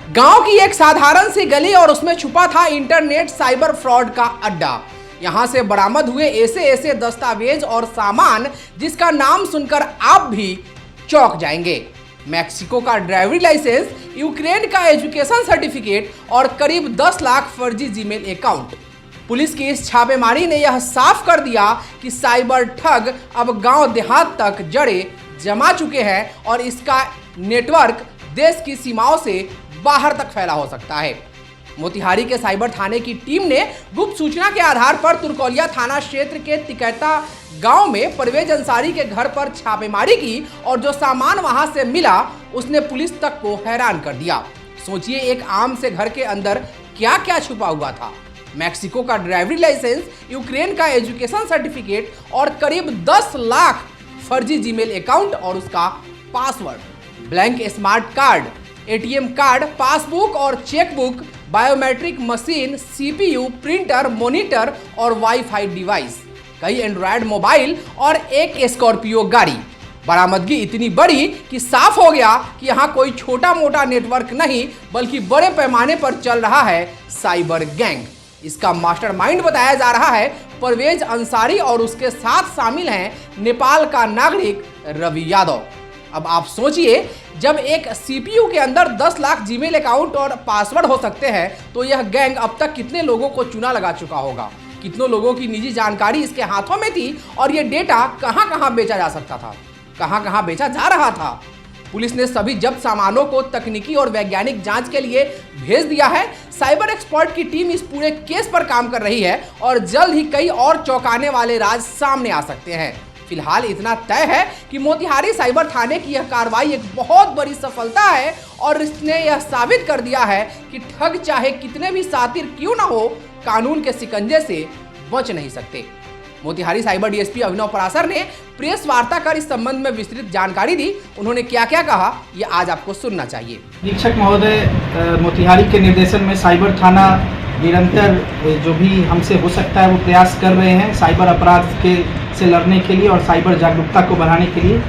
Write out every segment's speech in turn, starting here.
गांव की एक साधारण सी गली और उसमें छुपा था इंटरनेट साइबर फ्रॉड का अड्डा। यहां से बरामद हुए ऐसे दस्तावेज और सामान जिसका नाम सुनकर आप भी चौंक जाएंगे। मैक्सिको का ड्राइवरी लाइसेंस, यूक्रेन का एजुकेशन सर्टिफिकेट और करीब 10 लाख फर्जी जीमेल अकाउंट। पुलिस की इस छापेमारी ने यह साफ कर दिया कि साइबर ठग अब गांव देहात तक जड़ें जमा चुके हैं और इसका नेटवर्क देश की सीमाओं से बाहर तक फैला हो सकता है। मोतिहारी के साइबर थाने की टीम ने गुप्त सूचना के आधार पर तुरकोलिया थाना क्षेत्र के तिकैता गांव में परवेज अंसारी के घर पर छापेमारी की और जो सामान वहां से मिला उसने पुलिस तक को हैरान कर दिया। सोचिए, एक आम से घर के अंदर क्या क्या छुपा हुआ था। मैक्सिको का ड्राइवरी लाइसेंस, यूक्रेन का एजुकेशन सर्टिफिकेट और करीब 10 लाख फर्जी जीमेल अकाउंट और उसका password, blank smart card, ATM card, passbook और chequebook, biometric machine, CPU, printer, monitor और वाईफाई डिवाइस, कई एंड्रॉयड मोबाइल और एक स्कॉर्पियो गाड़ी। बरामदगी इतनी बड़ी कि साफ हो गया कि यहाँ कोई छोटा मोटा नेटवर्क नहीं बल्कि बड़े पैमाने पर चल रहा है साइबर गैंग। इसका मास्टरमाइंड बताया जा रहा है परवेज अंसारी और उसके साथ शामिल हैं नेपाल का नागरिक रवि यादव। अब आप सोचिए, जब एक सीपीयू के अंदर 10 लाख जीमेल अकाउंट और पासवर्ड हो सकते हैं तो यह गैंग अब तक कितने लोगों को चूना लगा चुका होगा। कितनों लोगों की निजी जानकारी इसके हाथों में थी और यह डेटा कहां कहां बेचा जा सकता था, कहां कहां बेचा जा रहा था। पुलिस ने सभी जब्त सामानों को तकनीकी और वैज्ञानिक जांच के लिए भेज दिया है। साइबर एक्सपर्ट की टीम इस पूरे केस पर काम कर रही है और जल्द ही कई और चौंकाने वाले राज सामने आ सकते हैं। फिलहाल इतना तय है कि मोतिहारी साइबर थाने की यह कार्रवाई एक बहुत बड़ी सफलता है और इसने यह साबित कर दिया है कि ठग चाहे कितने भी शातिर क्यों ना हो, कानून के शिकंजे से बच नहीं सकते। मोतिहारी साइबर डीएसपी अभिनव पराशर ने प्रेस वार्ता कर इस संबंध में विस्तृत जानकारी दी। उन्होंने क्या क्या कहा, ये आज आपको सुनना चाहिए। अधीक्षक महोदय मोतिहारी के निर्देशन में साइबर थाना निरंतर जो भी हमसे हो सकता है वो प्रयास कर रहे हैं साइबर अपराध से लड़ने के लिए और साइबर जागरूकता को बढ़ाने के लिए।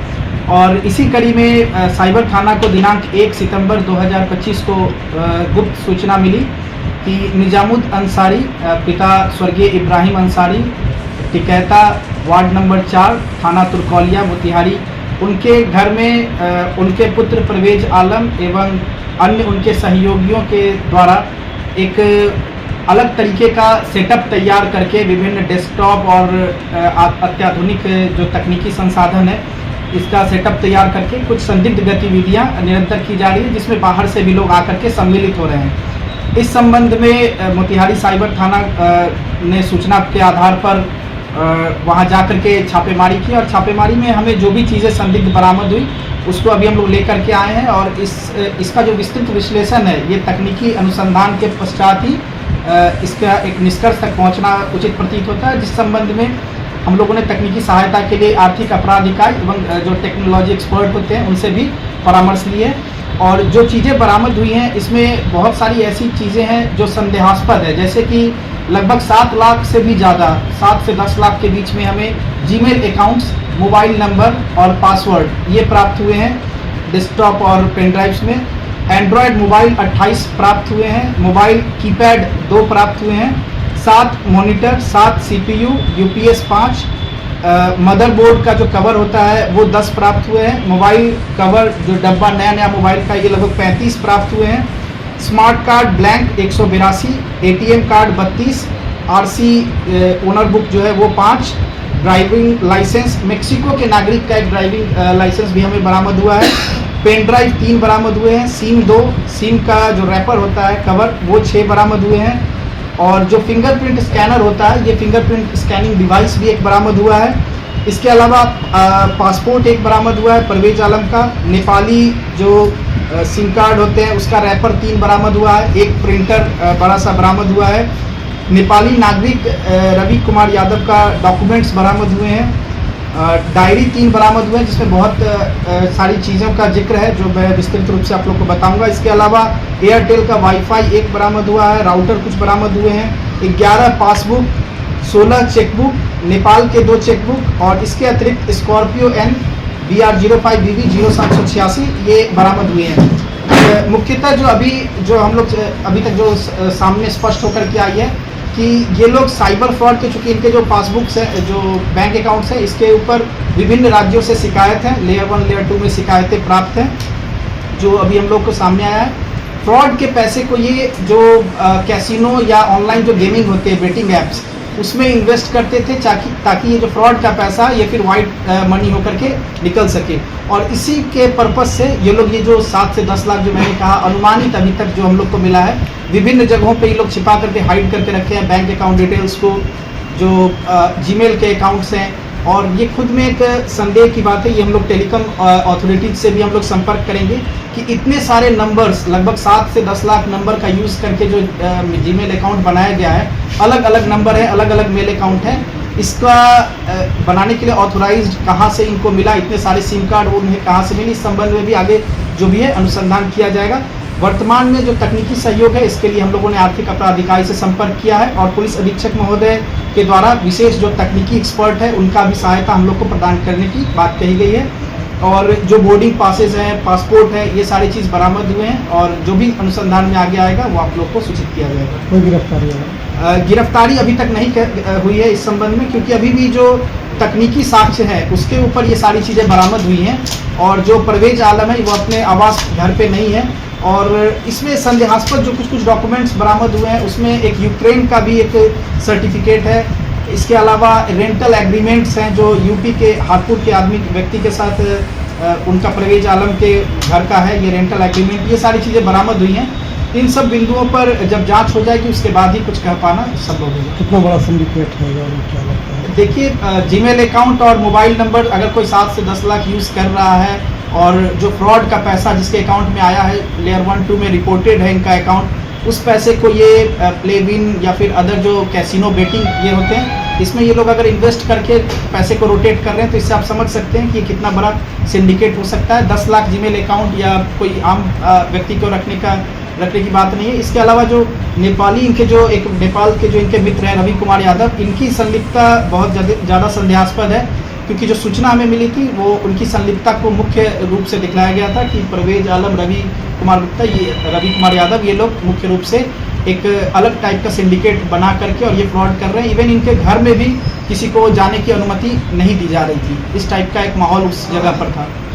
और इसी कड़ी में साइबर थाना को दिनांक 1 सितंबर 2025 को गुप्त सूचना मिली कि निजामुद्दीन अंसारी, पिता स्वर्गीय इब्राहिम अंसारी, तिकैता वार्ड नंबर 4, थाना तुरकोलिया, मोतिहारी, उनके घर में उनके पुत्र परवेज आलम एवं अन्य उनके सहयोगियों के द्वारा एक अलग तरीके का सेटअप तैयार करके विभिन्न डेस्कटॉप और अत्याधुनिक जो तकनीकी संसाधन है इसका सेटअप तैयार करके कुछ संदिग्ध गतिविधियां निरंतर की जा रही है, जिसमें बाहर से भी लोग आकर के सम्मिलित हो रहे हैं। इस संबंध में मोतिहारी साइबर थाना ने सूचना के आधार पर वहां जाकर के छापेमारी की और छापेमारी में हमें जो भी चीज़ें संदिग्ध बरामद हुई उसको अभी हम लोग लेकर के आए हैं और इसका जो विस्तृत विश्लेषण है ये तकनीकी अनुसंधान के पश्चात ही इसका एक निष्कर्ष तक पहुंचना उचित प्रतीत होता है, जिस संबंध में हम लोगों ने तकनीकी सहायता के लिए आर्थिक अपराध इकाई एवं जो टेक्नोलॉजी एक्सपर्ट होते हैं उनसे भी परामर्श लिए। और जो चीज़ें बरामद हुई हैं इसमें बहुत सारी ऐसी चीज़ें हैं जो संदेहास्पद है, जैसे कि लगभग 7 लाख से भी ज़्यादा, 7 से 10 लाख के बीच में हमें जीमेल अकाउंट्स, मोबाइल नंबर और पासवर्ड ये प्राप्त हुए हैं डेस्कटॉप और पेन ड्राइव्स में। एंड्रॉयड मोबाइल 28 प्राप्त हुए हैं, मोबाइल कीपैड 2 प्राप्त हुए हैं, 7 मॉनिटर, 7 सीपीयू, यूपीएस 5, मदरबोर्ड का जो कवर होता है वो 10 प्राप्त हुए हैं, मोबाइल कवर जो डब्बा नया मोबाइल का ये लगभग 35 प्राप्त हुए हैं, smart card blank 182, ATM card 32, RC owner book जो है वो 5, ड्राइविंग लाइसेंस, मेक्सिको के नागरिक का एक ड्राइविंग लाइसेंस भी हमें बरामद हुआ है, पेन ड्राइव 3 बरामद हुए हैं, सिम 2, सिम का जो रैपर होता है कवर वो 6 बरामद हुए हैं और जो फिंगरप्रिंट स्कैनर होता है ये फिंगरप्रिंट स्कैनिंग डिवाइस भी एक बरामद हुआ है। इसके अलावा पासपोर्ट एक बरामद हुआ है परवेज आलम का, नेपाली जो सिम कार्ड होते हैं उसका रैपर 3 बरामद हुआ है, एक प्रिंटर बड़ा सा बरामद हुआ है, नेपाली नागरिक रवि कुमार यादव का डॉक्यूमेंट्स बरामद हुए हैं, डायरी 3 बरामद हुए हैं जिसमें बहुत सारी चीज़ों का जिक्र है जो मैं विस्तृत रूप से आप लोग को बताऊंगा। इसके अलावा एयरटेल का वाईफाई 1 बरामद हुआ है, राउटर कुछ बरामद हुए हैं, 11 पासबुक, 16 चेकबुक, नेपाल के 2 चेकबुक और इसके अतिरिक्त स्कॉर्पियो एन BR05BB 0786 ये बरामद हुए हैं। मुख्यतः जो हम लोग अभी तक जो सामने स्पष्ट होकर के आई है कि ये लोग साइबर फ्रॉड के, चूँकि इनके जो पासबुक्स हैं, जो बैंक अकाउंट्स हैं, इसके ऊपर विभिन्न राज्यों से शिकायत है, लेयर 1 लेयर 2 में शिकायतें प्राप्त हैं, जो अभी हम लोग को सामने आया है। फ्रॉड के पैसे को ये जो कैसीनो या ऑनलाइन जो गेमिंग होते हैं, बेटिंग ऐप्स, उसमें इन्वेस्ट करते थे ताकि ये जो फ्रॉड का पैसा ये फिर वाइट मनी होकर के निकल सके। और इसी के पर्पस से ये लोग ये जो 7 से 10 लाख जो मैंने कहा अनुमानित अभी तक जो हम लोग को मिला है, विभिन्न जगहों पे ये लोग छिपा करके हाइड करके रखे हैं बैंक अकाउंट डिटेल्स को, जो जीमेल के अकाउंट्स हैं। और ये खुद में एक संदेह की बात है, ये हम लोग टेलीकॉम अथॉरिटीज से भी हम लोग संपर्क करेंगे कि इतने सारे नंबर्स, लगभग 7 से 10 लाख नंबर का यूज़ करके जो जीमेल अकाउंट बनाया गया है, अलग अलग नंबर है, अलग अलग मेल अकाउंट है, इसका बनाने के लिए ऑथोराइज्ड कहाँ से इनको मिला, इतने सारे सिम कार्ड उन्हें कहाँ से मिली, इस संबंध में भी आगे जो भी है अनुसंधान किया जाएगा। वर्तमान में जो तकनीकी सहयोग है, इसके लिए हम लोगों ने आर्थिक अपराध इकाई से संपर्क किया है और पुलिस अधीक्षक महोदय के द्वारा विशेष जो तकनीकी एक्सपर्ट है उनका भी सहायता हम लोग को प्रदान करने की बात कही गई है। और जो बोर्डिंग पासेज हैं, पासपोर्ट है, ये सारी चीज़ बरामद हुए हैं और जो भी अनुसंधान में आगे आएगा वो आप लोग को सूचित किया जाएगा। कोई गिरफ्तारी गिरफ्तारी अभी तक नहीं हुई है इस संबंध में, क्योंकि अभी भी जो तकनीकी साक्ष्य है उसके ऊपर ये सारी चीज़ें बरामद हुई हैं और जो परवेज आलम है वो अपने आवास घर पे नहीं है। और इसमें संदेहास्पद जो कुछ डॉक्यूमेंट्स बरामद हुए हैं उसमें एक यूक्रेन का भी एक सर्टिफिकेट है। इसके अलावा रेंटल एग्रीमेंट्स हैं जो यूपी के हापुड़ के व्यक्ति के साथ उनका परवेज आलम के घर का है, ये रेंटल एग्रीमेंट, ये सारी चीज़ें बरामद हुई हैं। इन सब बिंदुओं पर जब जांच हो जाएगी उसके बाद ही कुछ कह पाना संभव होगा। कितना बड़ा सिंडिकेट है क्या लगता है? देखिए, जीमेल अकाउंट और मोबाइल नंबर अगर कोई 7 से 10 लाख यूज़ कर रहा है और जो फ्रॉड का पैसा जिसके अकाउंट में आया है, लेयर 1 2 में रिपोर्टेड है इनका अकाउंट, उस पैसे को ये प्लेविन या फिर अदर जो कैसीनो बेटिंग ये होते हैं, इसमें ये लोग अगर इन्वेस्ट करके पैसे को रोटेट कर रहे हैं तो इससे आप समझ सकते हैं कि कितना बड़ा सिंडिकेट हो सकता है। 10 लाख जीमेल अकाउंट या कोई आम व्यक्ति को रखने की बात नहीं है। इसके अलावा जो नेपाली इनके जो एक नेपाल के जो इनके मित्र हैं रवि कुमार यादव, इनकी संलिप्तता बहुत ज़्यादा संदेहास्पद है, क्योंकि जो सूचना हमें मिली थी वो उनकी संलिप्तता को मुख्य रूप से दिखलाया गया था कि परवेज आलम, रवि कुमार यादव ये लोग मुख्य रूप से एक अलग टाइप का सिंडिकेट बना करके और ये फ्रॉड कर रहे हैं। इवन इनके घर में भी किसी को जाने की अनुमति नहीं दी जा रही थी, इस टाइप का एक माहौल उस जगह पर था।